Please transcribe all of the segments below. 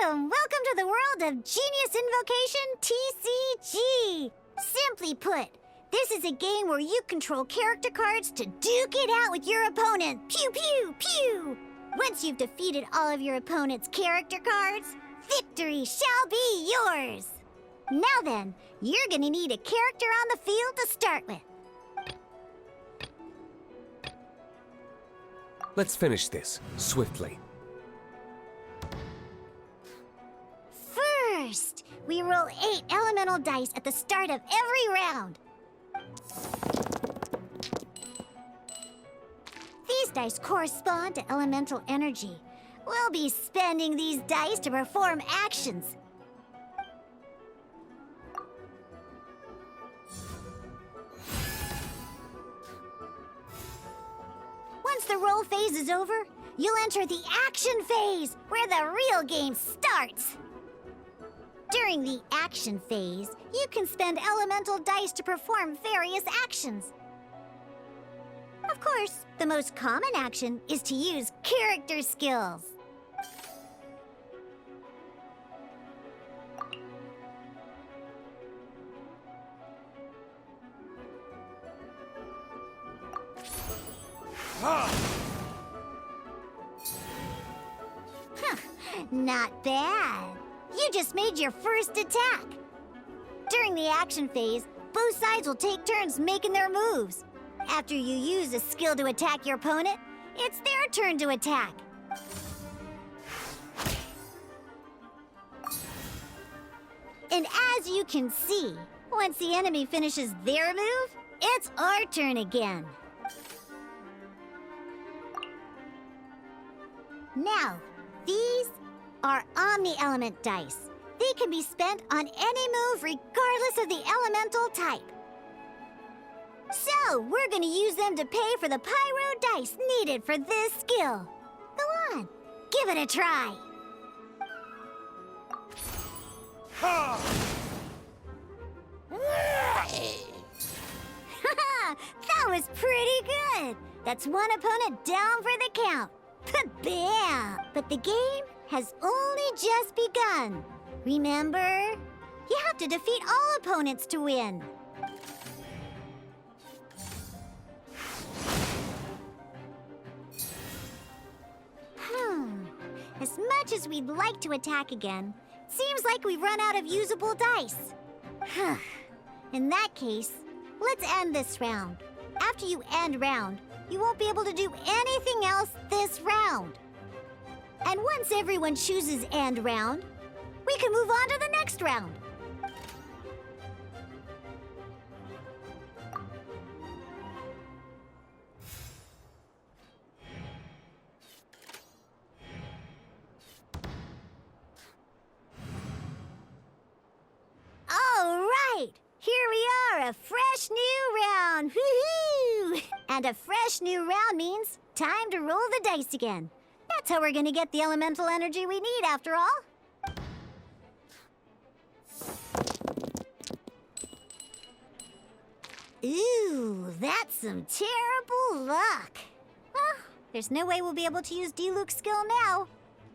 Welcome to the world of Genius Invocation TCG! Simply put, this is a game where you control character cards to duke it out with your opponent. Pew pew pew! Once you've defeated all of your opponent's character cards, victory shall be yours! Now then, you're gonna need a character on the field to start with. Let's finish this, swiftly. First, we roll 8 elemental dice at the start of every round. These dice correspond to elemental energy. We'll be spending these dice to perform actions. Once the roll phase is over, you'll enter the action phase, where the real game starts. During the action phase, you can spend elemental dice to perform various actions. Of course, the most common action is to use character skills. Not bad. You just made your first attack. During the action phase, both sides will take turns making their moves. After you use a skill to attack your opponent, it's their turn to attack. And as you can see, once the enemy finishes their move, it's our turn again. Now, these are Omni-Element dice. They can be spent on any move regardless of the elemental type. So, we're gonna use them to pay for the pyro dice needed for this skill. Go on, give it a try. That was pretty good. That's one opponent down for the count. Bam! But the game has only just begun. Remember? You have to defeat all opponents to win. As much as we'd like to attack again, it seems like we've run out of usable dice. In that case, let's end this round. After you end round, you won't be able to do anything else this round. And once everyone chooses end round, we can move on to the next round. All right, here we are, a fresh new round. Woohoo! And a fresh new round means time to roll the dice again. That's how we're gonna get the elemental energy we need, after all. Ooh, that's some terrible luck. Well, there's no way we'll be able to use D-Luke's skill now.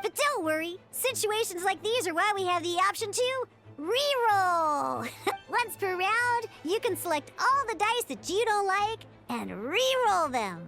But don't worry, situations like these are why we have the option to reroll. Once per round, you can select all the dice that you don't like and reroll them.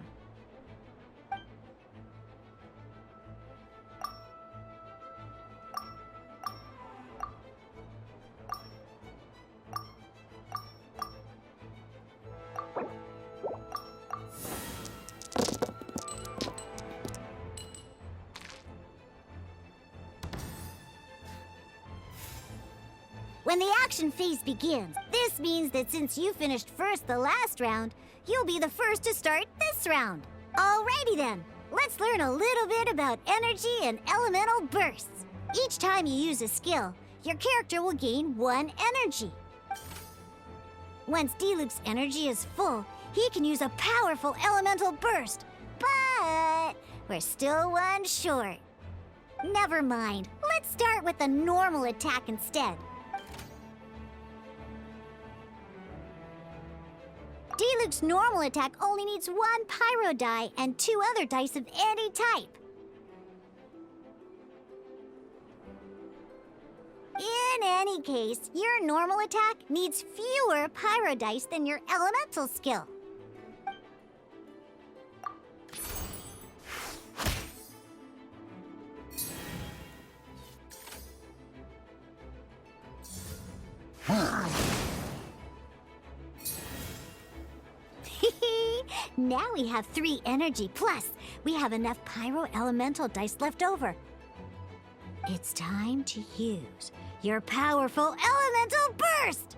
When the action phase begins, this means that since you finished first the last round, you'll be the first to start this round. Alrighty then, let's learn a little bit about energy and elemental bursts. Each time you use a skill, your character will gain 1 energy. Once D-Luke's energy is full, he can use a powerful elemental burst, but we're still 1 short. Never mind, let's start with a normal attack instead. D-Luke's normal attack only needs 1 pyro die and 2 other dice of any type. any case, your normal attack needs fewer pyro dice than your elemental skill. Now we have 3 energy, plus we have enough pyro elemental dice left over. It's time to use your powerful elemental burst!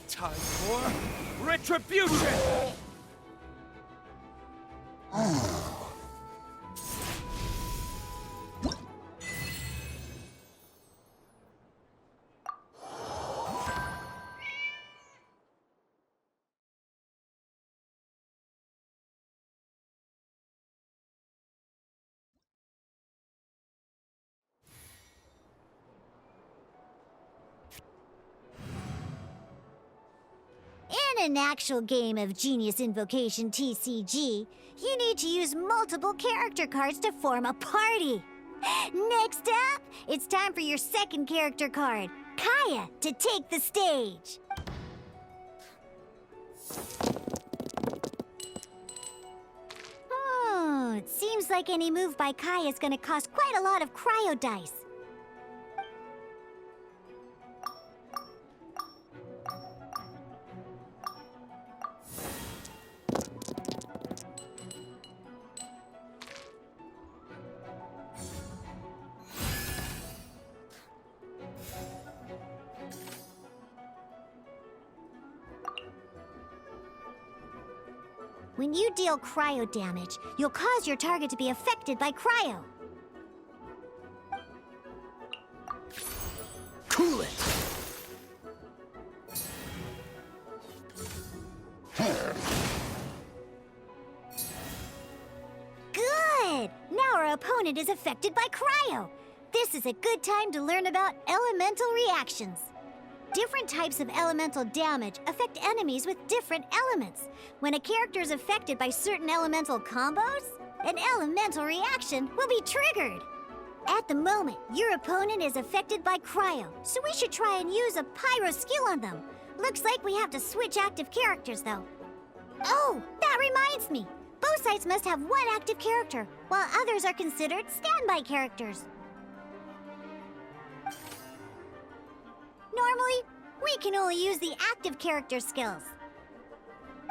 Time for retribution! In an actual game of Genius Invocation TCG, you need to use multiple character cards to form a party. Next up, it's time for your second character card, Kaya, to take the stage. It seems like any move by Kaya is going to cost quite a lot of cryo dice. When you deal cryo damage, you'll cause your target to be affected by cryo. Cool it! Good! Now our opponent is affected by cryo. This is a good time to learn about elemental reactions. Different types of elemental damage affect enemies with different elements. When a character is affected by certain elemental combos, an elemental reaction will be triggered. At the moment, your opponent is affected by cryo, so we should try and use a pyro skill on them. Looks like we have to switch active characters, though. Oh, that reminds me. Both sides must have one active character, while others are considered standby characters. Normally, we can only use the active character skills.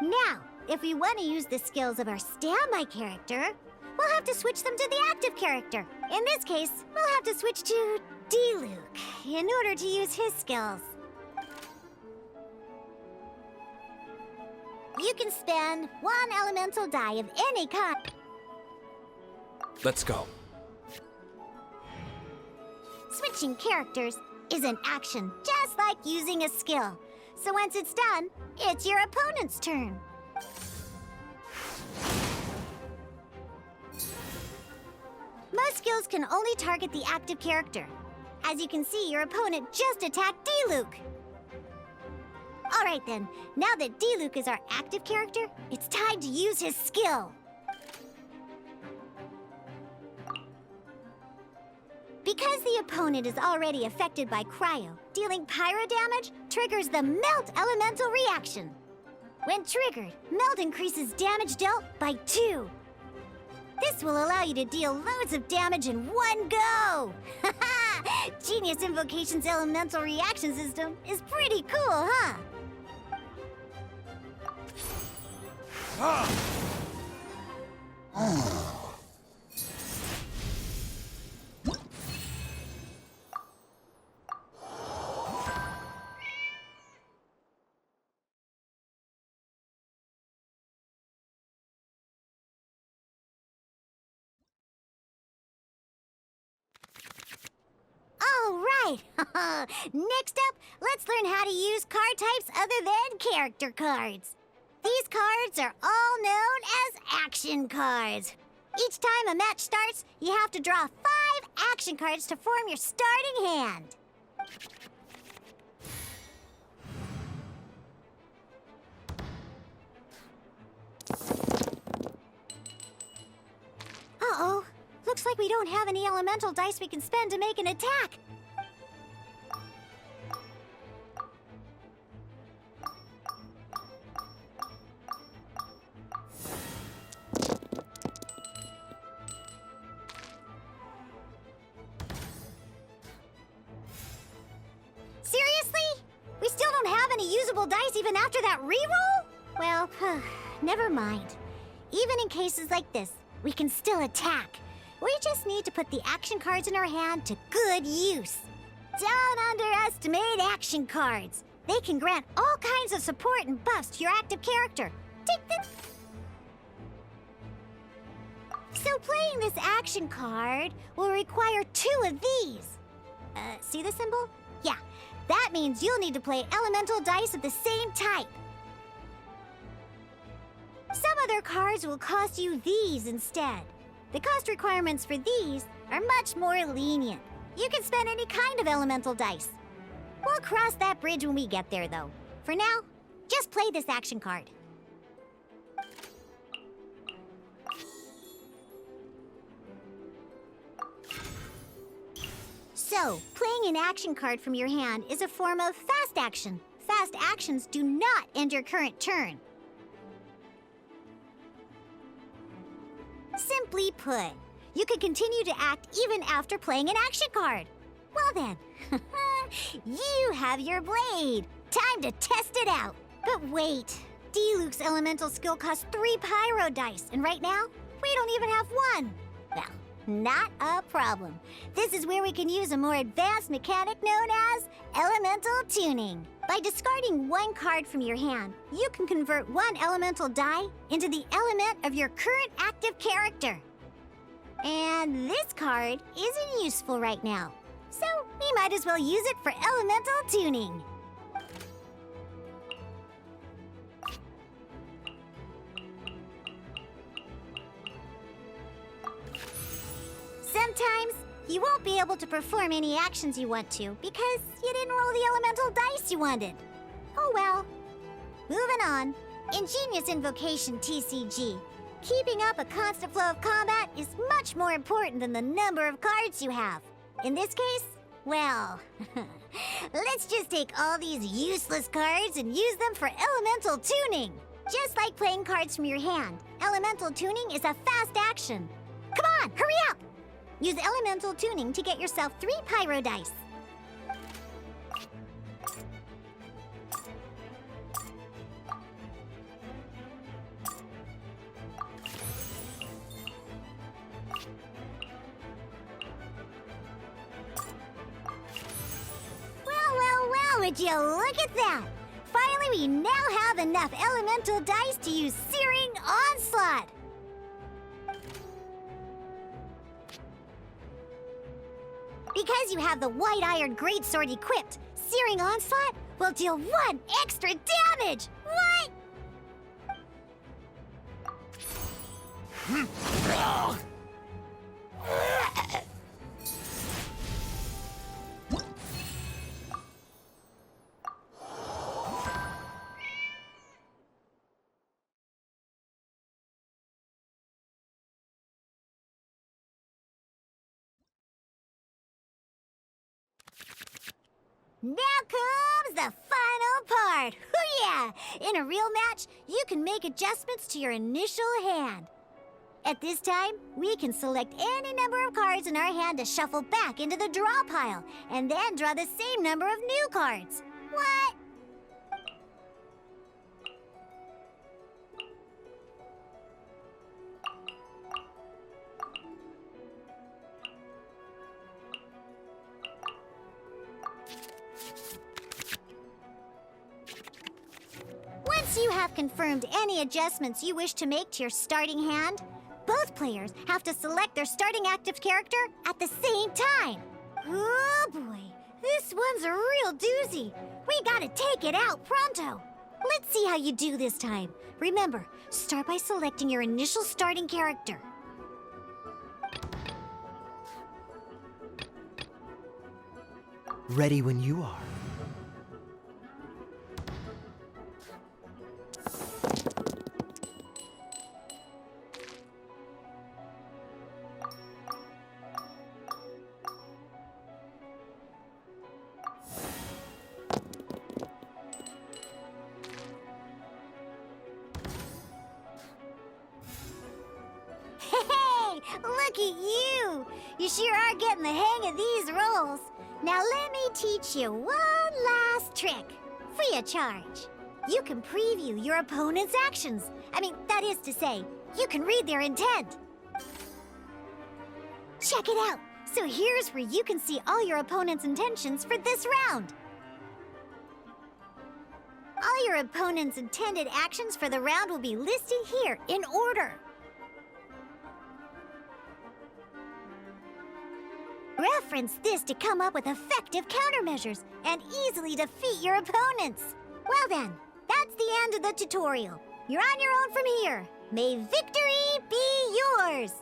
Now, if we want to use the skills of our standby character, we'll have to switch them to the active character. In this case, we'll have to switch to D-Luke in order to use his skills. You can spend 1 elemental die of any kind. Let's go. Switching characters is an action, just like using a skill. So once it's done, it's your opponent's turn. Most skills can only target the active character. As you can see, your opponent just attacked D-Luke. All right then, now that D-Luke is our active character, it's time to use his skill. Because the opponent is already affected by cryo, dealing pyro damage triggers the Melt Elemental reaction. When triggered, Melt increases damage dealt by 2. This will allow you to deal loads of damage in one go! Genius Invocation's elemental reaction system is pretty cool, huh? All right! Next up, let's learn how to use card types other than character cards. These cards are all known as action cards. Each time a match starts, you have to draw 5 action cards to form your starting hand. like we don't have any elemental dice we can spend to make an attack. Seriously? We still don't have any usable dice even after that reroll? Well, never mind. Even in cases like this, we can still attack. We just need to put the action cards in our hand to good use. Don't underestimate action cards. They can grant all kinds of support and buffs to your active character. Take this. So playing this action card will require 2 of these. See the symbol? Yeah, that means you'll need to play elemental dice of the same type. Some other cards will cost you these instead. The cost requirements for these are much more lenient. You can spend any kind of elemental dice. We'll cross that bridge when we get there, though. For now, just play this action card. So, playing an action card from your hand is a form of fast action. Fast actions do not end your current turn. Simply put, you can continue to act even after playing an action card. Well then, you have your blade. Time to test it out. But wait, Diluc's elemental skill costs 3 pyro dice, and right now, we don't even have 1. Well, not a problem. This is where we can use a more advanced mechanic known as elemental tuning. By discarding 1 card from your hand, you can convert 1 elemental die into the element of your current active character. And this card isn't useful right now, so we might as well use it for elemental tuning. Sometimes you won't be able to perform any actions you want to because you didn't roll the elemental dice you wanted. Oh well. Moving on. Ingenious Invocation TCG. Keeping up a constant flow of combat is much more important than the number of cards you have. In this case, well, let's just take all these useless cards and use them for elemental tuning. Just like playing cards from your hand, elemental tuning is a fast action. Come on, hurry up! Use elemental tuning to get yourself 3 pyro dice. Well, would you look at that? Finally, we now have enough elemental dice to use Searing Onslaught. Because you have the White-Iron Greatsword equipped, Searing Onslaught will deal 1 extra damage! What? Now comes the final part! Hoo-yeah! In a real match, you can make adjustments to your initial hand. At this time, we can select any number of cards in our hand to shuffle back into the draw pile, and then draw the same number of new cards. What? Once you have confirmed any adjustments you wish to make to your starting hand, both players have to select their starting active character at the same time. Oh boy, this one's a real doozy. We gotta take it out pronto. Let's see how you do this time. Remember, start by selecting your initial starting character. Ready when you are. Now let me teach you one last trick, free of charge. You can preview your opponent's actions. That is to say, you can read their intent. Check it out. So here's where you can see all your opponent's intentions for this round. All your opponent's intended actions for the round will be listed here in order. Reference this to come up with effective countermeasures and easily defeat your opponents. Well then, that's the end of the tutorial. You're on your own from here. May victory be yours!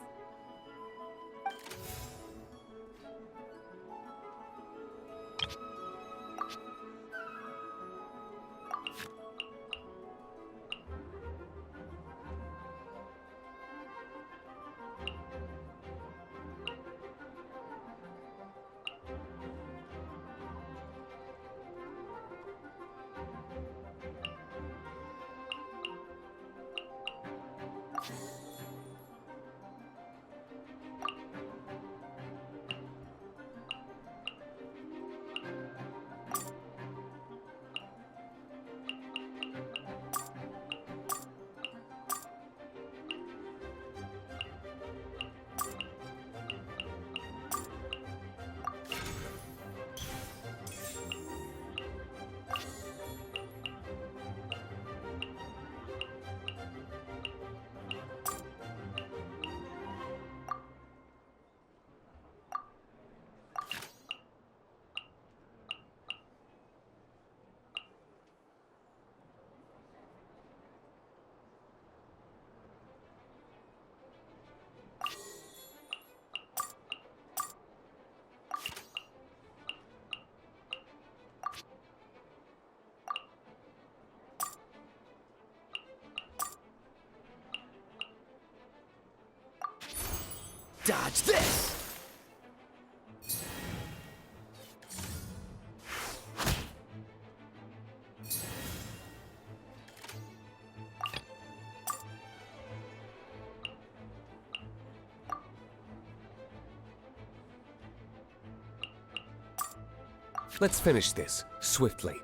Dodge this! Let's finish this swiftly.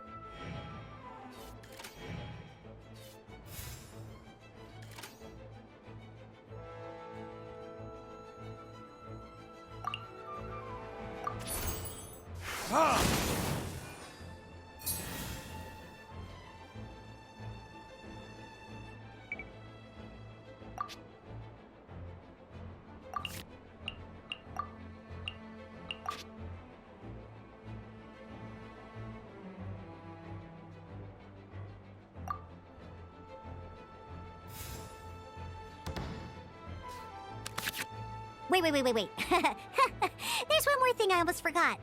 Wait. There's one more thing I almost forgot.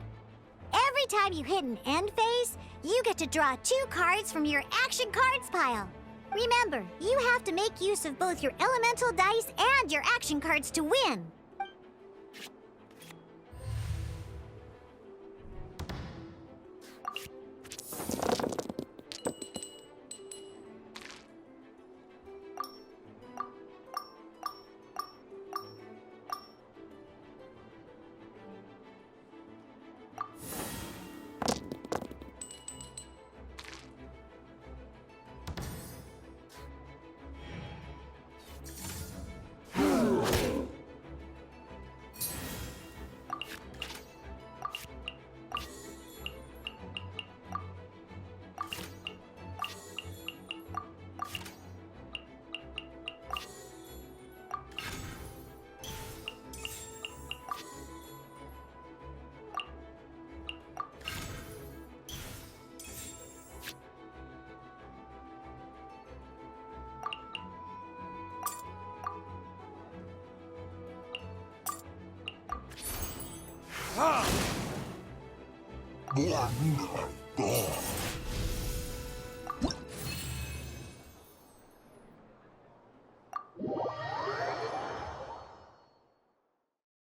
Every time you hit an end phase, you get to draw 2 cards from your action cards pile. Remember, you have to make use of both your elemental dice and your action cards to win. Ah!